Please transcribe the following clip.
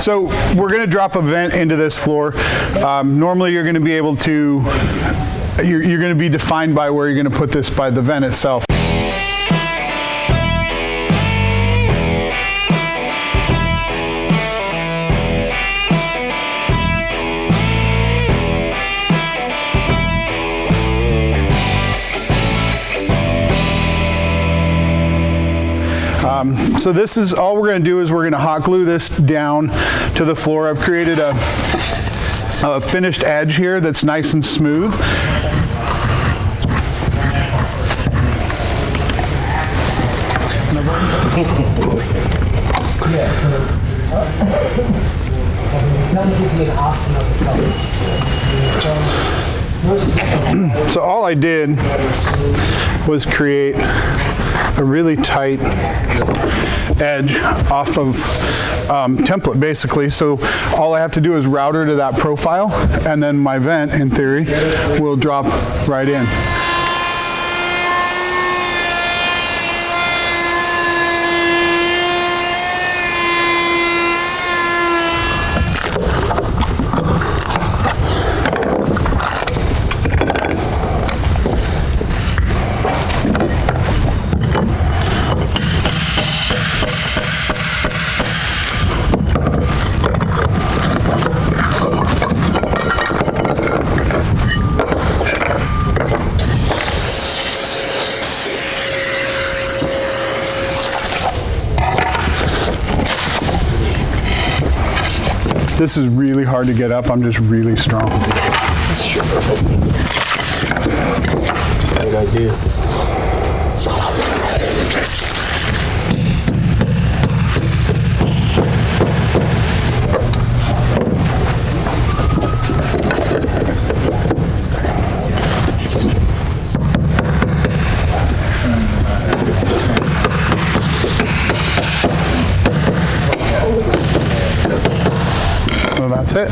So we're going to drop a vent into this floor. Normally you're going to be able to, you're going to be defined by where you're going to put this by the vent itself. So this is all we're going to do is we're going to hot glue this down to the floor. I've created a finished edge here that's nice and smooth. So all I did was create a really tight edge off of template basically. So all I have to do is route her to that profile, and then my vent in theory will drop right in. This is really hard to get up. I'm just really strong. Good idea. Well, that's it.